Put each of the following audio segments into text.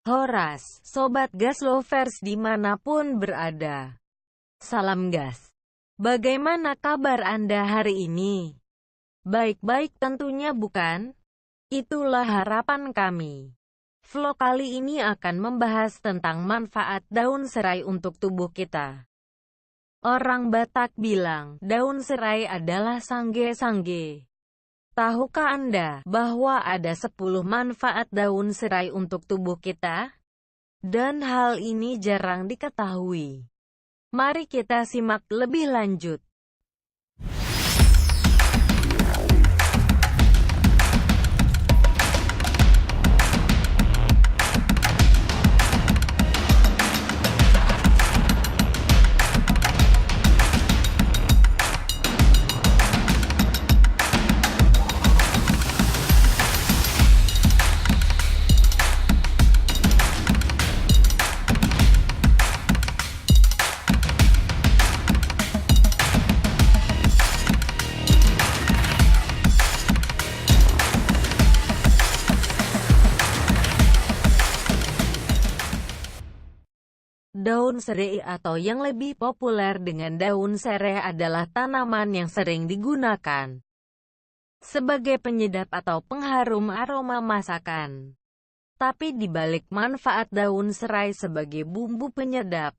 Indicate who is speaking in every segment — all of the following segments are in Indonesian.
Speaker 1: Horas, Sobat Gas Lovers dimanapun berada. Salam gas. Bagaimana kabar Anda hari ini? Baik-baik tentunya bukan? Itulah harapan kami. Vlog kali ini akan membahas tentang manfaat daun serai untuk tubuh kita. Orang Batak bilang, daun serai adalah sangge-sangge. Tahukah Anda bahwa ada 10 manfaat daun serai untuk tubuh kita? Dan hal ini jarang diketahui. Mari kita simak lebih lanjut. Daun serai atau yang lebih populer dengan daun sereh adalah tanaman yang sering digunakan sebagai penyedap atau pengharum aroma masakan. Tapi di balik manfaat daun serai sebagai bumbu penyedap,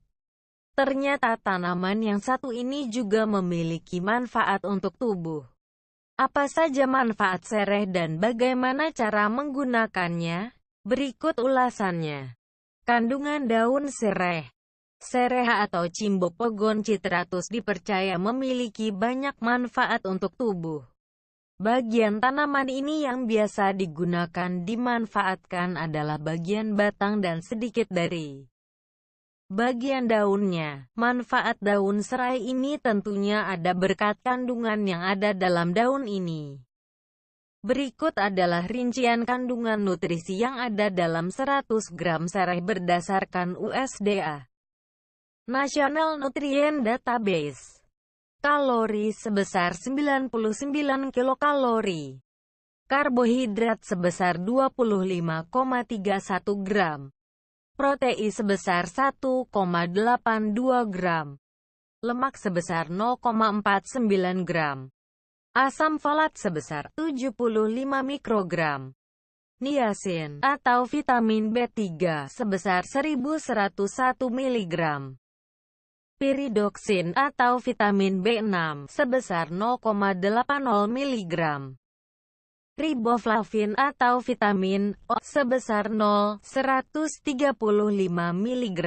Speaker 1: ternyata tanaman yang satu ini juga memiliki manfaat untuk tubuh. Apa saja manfaat sereh dan bagaimana cara menggunakannya? Berikut ulasannya. Kandungan daun sereh. Sereh atau Cimbopogon citratus dipercaya memiliki banyak manfaat untuk tubuh. Bagian tanaman ini yang biasa digunakan dimanfaatkan adalah bagian batang dan sedikit dari bagian daunnya. Manfaat daun serai ini tentunya ada berkat kandungan yang ada dalam daun ini. Berikut adalah rincian kandungan nutrisi yang ada dalam 100 gram sereh berdasarkan USDA. National Nutrient Database. Kalori sebesar 99 kilokalori. Karbohidrat sebesar 25,31 gram. Protein sebesar 1,82 gram. Lemak sebesar 0,49 gram. Asam folat sebesar 75 mikrogram. Niacin atau vitamin B3 sebesar 1101 mg. Piridoksin atau vitamin B6 sebesar 0,80 mg. Riboflavin atau vitamin O sebesar 0,135 mg.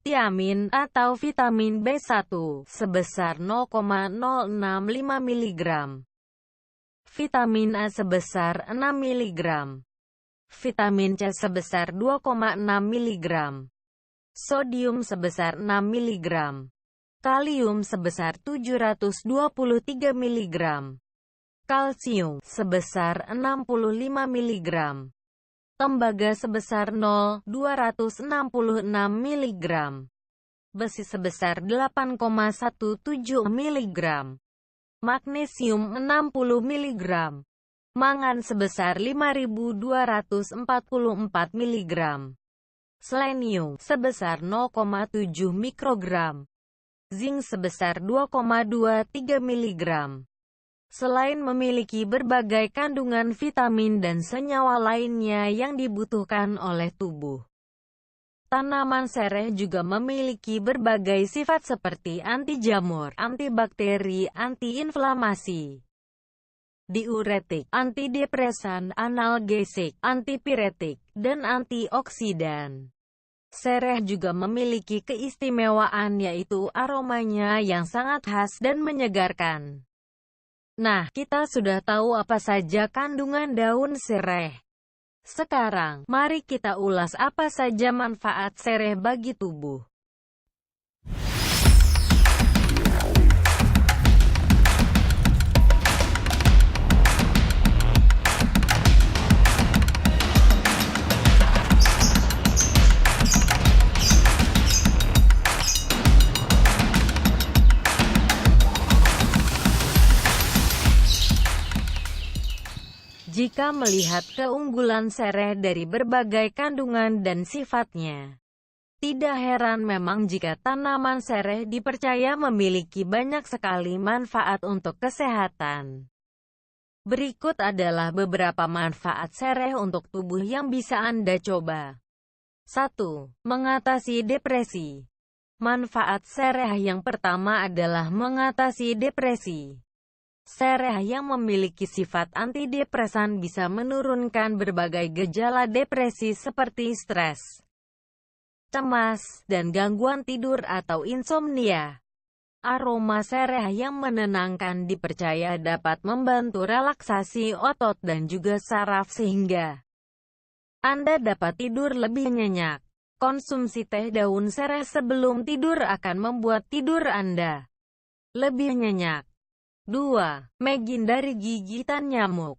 Speaker 1: Tiamin atau vitamin B1 sebesar 0,065 mg. Vitamin A sebesar 6 mg. Vitamin C sebesar 2,6 mg. Sodium sebesar 6 mg. Kalium sebesar 723 mg. Kalsium sebesar 65 mg. Tembaga sebesar 0,266 mg. Besi sebesar 8,17 mg. Magnesium 60 mg. Mangan sebesar 5244 mg. Selenium sebesar 0,7 mikrogram. Zinc sebesar 2,23 mg. Selain memiliki berbagai kandungan vitamin dan senyawa lainnya yang dibutuhkan oleh tubuh, tanaman sereh juga memiliki berbagai sifat seperti anti jamur, antibakteri, antiinflamasi, diuretik, antidepresan, analgesik, antipiretik, dan antioksidan. Sereh juga memiliki keistimewaan yaitu aromanya yang sangat khas dan menyegarkan. Nah, kita sudah tahu apa saja kandungan daun sereh. Sekarang, mari kita ulas apa saja manfaat sereh bagi tubuh. Jika melihat keunggulan sereh dari berbagai kandungan dan sifatnya, tidak heran memang jika tanaman sereh dipercaya memiliki banyak sekali manfaat untuk kesehatan. Berikut adalah beberapa manfaat sereh untuk tubuh yang bisa Anda coba. 1. Mengatasi depresi. Manfaat sereh yang pertama adalah mengatasi depresi. Sereh yang memiliki sifat antidepresan bisa menurunkan berbagai gejala depresi seperti stres, cemas, dan gangguan tidur atau insomnia. Aroma sereh yang menenangkan dipercaya dapat membantu relaksasi otot dan juga saraf sehingga Anda dapat tidur lebih nyenyak. Konsumsi teh daun sereh sebelum tidur akan membuat tidur Anda lebih nyenyak. 2. Menghindari gigitan nyamuk.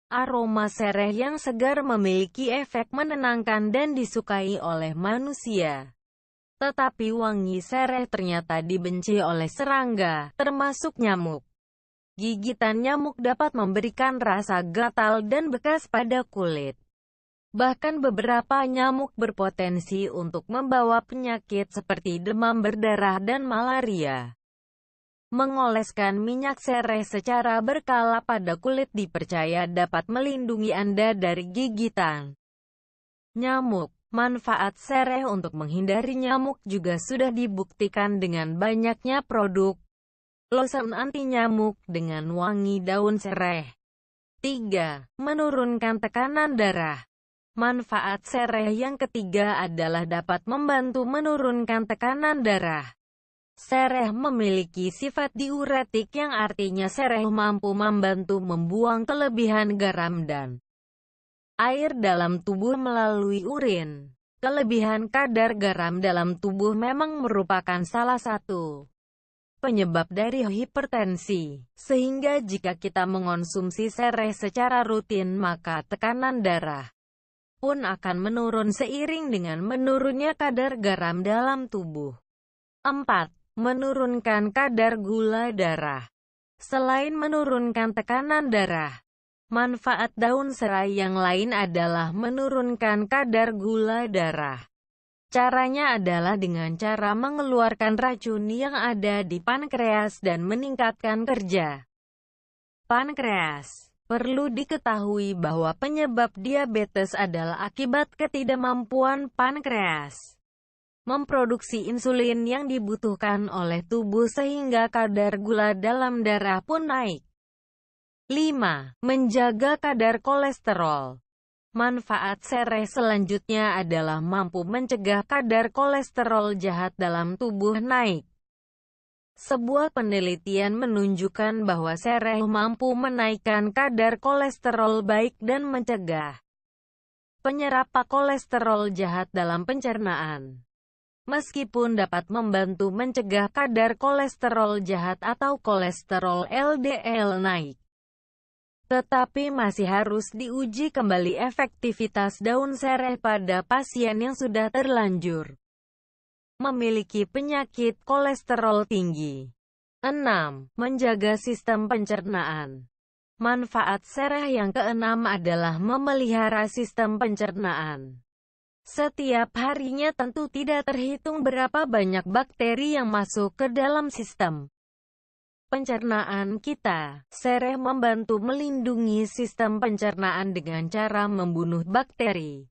Speaker 1: Aroma sereh yang segar memiliki efek menenangkan dan disukai oleh manusia. Tetapi wangi sereh ternyata dibenci oleh serangga, termasuk nyamuk. Gigitan nyamuk dapat memberikan rasa gatal dan bekas pada kulit. Bahkan beberapa nyamuk berpotensi untuk membawa penyakit seperti demam berdarah dan malaria. Mengoleskan minyak sereh secara berkala pada kulit dipercaya dapat melindungi Anda dari gigitan nyamuk. Manfaat sereh untuk menghindari nyamuk juga sudah dibuktikan dengan banyaknya produk lotion anti nyamuk dengan wangi daun sereh. 3. Menurunkan tekanan darah. Manfaat sereh yang ketiga adalah dapat membantu menurunkan tekanan darah. Sereh memiliki sifat diuretik yang artinya sereh mampu membantu membuang kelebihan garam dan air dalam tubuh melalui urin. Kelebihan kadar garam dalam tubuh memang merupakan salah satu penyebab dari hipertensi, sehingga jika kita mengonsumsi sereh secara rutin maka tekanan darah pun akan menurun seiring dengan menurunnya kadar garam dalam tubuh. 4. Menurunkan kadar gula darah. Selain menurunkan tekanan darah, manfaat daun serai yang lain adalah menurunkan kadar gula darah. Caranya adalah dengan cara mengeluarkan racun yang ada di pankreas dan meningkatkan kerja pankreas. Perlu diketahui bahwa penyebab diabetes adalah akibat ketidakmampuan pankreas memproduksi insulin yang dibutuhkan oleh tubuh sehingga kadar gula dalam darah pun naik. 5. Menjaga kadar kolesterol. Manfaat sereh selanjutnya adalah mampu mencegah kadar kolesterol jahat dalam tubuh naik. Sebuah penelitian menunjukkan bahwa sereh mampu menaikkan kadar kolesterol baik dan mencegah penyerapan kolesterol jahat dalam pencernaan. Meskipun dapat membantu mencegah kadar kolesterol jahat atau kolesterol LDL naik, tetapi masih harus diuji kembali efektivitas daun sereh pada pasien yang sudah terlanjur memiliki penyakit kolesterol tinggi. 6. Menjaga sistem pencernaan. Manfaat sereh yang keenam adalah memelihara sistem pencernaan. Setiap harinya tentu tidak terhitung berapa banyak bakteri yang masuk ke dalam sistem pencernaan kita. Sereh membantu melindungi sistem pencernaan dengan cara membunuh bakteri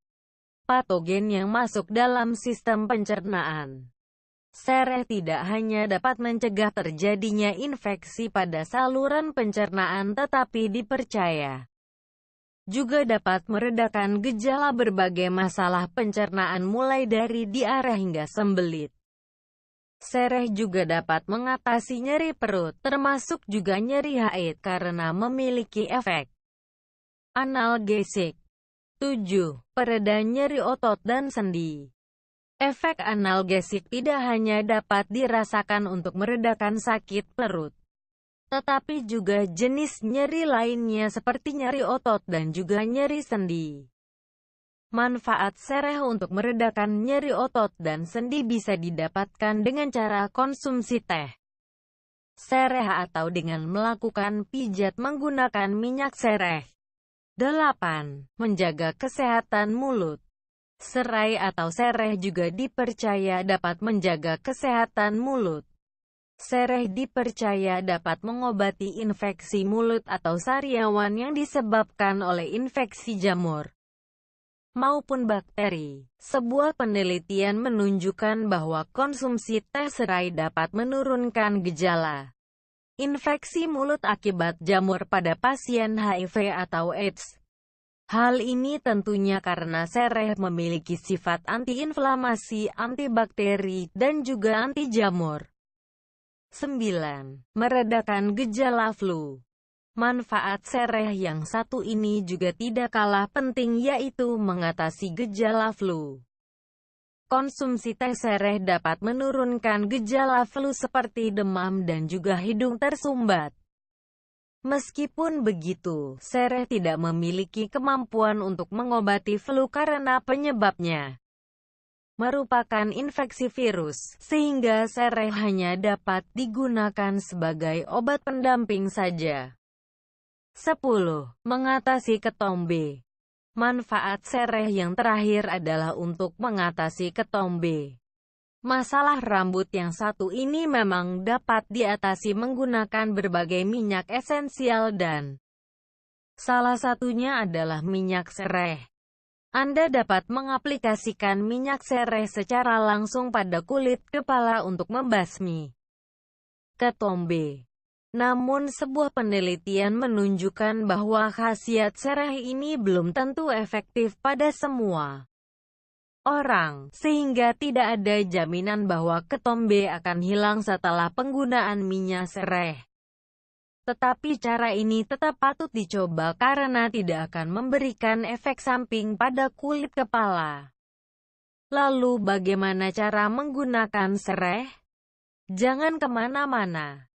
Speaker 1: patogen yang masuk dalam sistem pencernaan. Sereh tidak hanya dapat mencegah terjadinya infeksi pada saluran pencernaan tetapi dipercaya juga dapat meredakan gejala berbagai masalah pencernaan mulai dari diare hingga sembelit. Sereh juga dapat mengatasi nyeri perut, termasuk juga nyeri haid karena memiliki efek analgesik. 7. Pereda nyeri otot dan sendi. Efek analgesik tidak hanya dapat dirasakan untuk meredakan sakit perut, tetapi juga jenis nyeri lainnya seperti nyeri otot dan juga nyeri sendi. Manfaat sereh untuk meredakan nyeri otot dan sendi bisa didapatkan dengan cara konsumsi teh sereh atau dengan melakukan pijat menggunakan minyak sereh. 8. Menjaga kesehatan mulut. Serai atau sereh juga dipercaya dapat menjaga kesehatan mulut. Sereh dipercaya dapat mengobati infeksi mulut atau sariawan yang disebabkan oleh infeksi jamur maupun bakteri. Sebuah penelitian menunjukkan bahwa konsumsi teh serai dapat menurunkan gejala infeksi mulut akibat jamur pada pasien HIV atau AIDS. Hal ini tentunya karena sereh memiliki sifat antiinflamasi, antibakteri, dan juga anti jamur. 9. Meredakan gejala flu. Manfaat sereh yang satu ini juga tidak kalah penting, yaitu mengatasi gejala flu. Konsumsi teh sereh dapat menurunkan gejala flu seperti demam dan juga hidung tersumbat. Meskipun begitu, sereh tidak memiliki kemampuan untuk mengobati flu karena penyebabnya merupakan infeksi virus, sehingga sereh hanya dapat digunakan sebagai obat pendamping saja. 10. Mengatasi ketombe. Manfaat sereh yang terakhir adalah untuk mengatasi ketombe. Masalah rambut yang satu ini memang dapat diatasi menggunakan berbagai minyak esensial dan salah satunya adalah minyak sereh. Anda dapat mengaplikasikan minyak sereh secara langsung pada kulit kepala untuk membasmi ketombe. Namun sebuah penelitian menunjukkan bahwa khasiat sereh ini belum tentu efektif pada semua orang, sehingga tidak ada jaminan bahwa ketombe akan hilang setelah penggunaan minyak sereh. Tetapi cara ini tetap patut dicoba karena tidak akan memberikan efek samping pada kulit kepala. Lalu bagaimana cara menggunakan sereh? Jangan kemana-mana.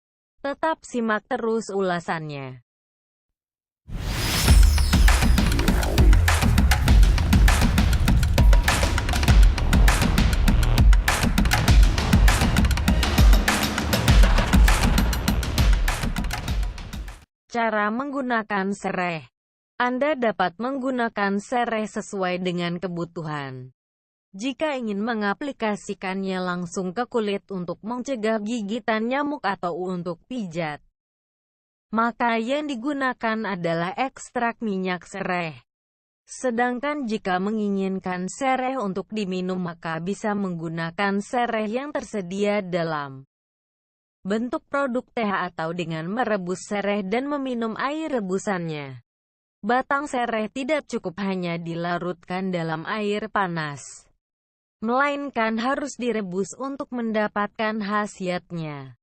Speaker 1: Tetap simak terus ulasannya. Cara menggunakan sereh. Anda dapat menggunakan sereh sesuai dengan kebutuhan. Jika ingin mengaplikasikannya langsung ke kulit untuk mencegah gigitan nyamuk atau untuk pijat, maka yang digunakan adalah ekstrak minyak sereh. Sedangkan jika menginginkan sereh untuk diminum, maka bisa menggunakan sereh yang tersedia dalam bentuk produk teh atau dengan merebus sereh dan meminum air rebusannya. Batang sereh tidak cukup hanya dilarutkan dalam air panas, melainkan harus direbus untuk mendapatkan khasiatnya.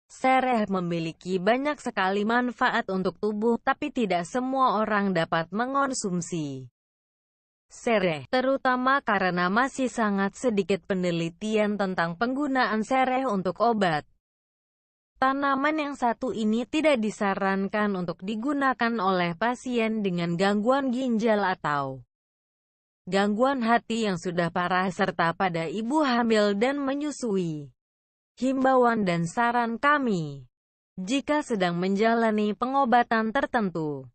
Speaker 1: Sereh memiliki banyak sekali manfaat untuk tubuh, tapi tidak semua orang dapat mengonsumsi sereh, terutama karena masih sangat sedikit penelitian tentang penggunaan sereh untuk obat. Tanaman yang satu ini tidak disarankan untuk digunakan oleh pasien dengan gangguan ginjal atau gangguan hati yang sudah parah serta pada ibu hamil dan menyusui. Himbauan dan saran kami: jika sedang menjalani pengobatan tertentu,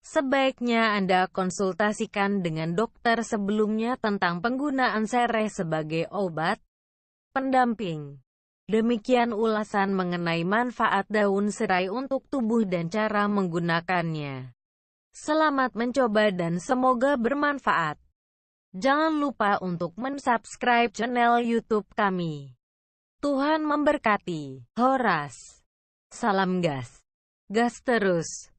Speaker 1: sebaiknya Anda konsultasikan dengan dokter sebelumnya tentang penggunaan sereh sebagai obat pendamping. Demikian ulasan mengenai manfaat daun serai untuk tubuh dan cara menggunakannya. Selamat mencoba dan semoga bermanfaat. Jangan lupa untuk mensubscribe channel YouTube kami. Tuhan memberkati. Horas. Salam gas. Gas terus.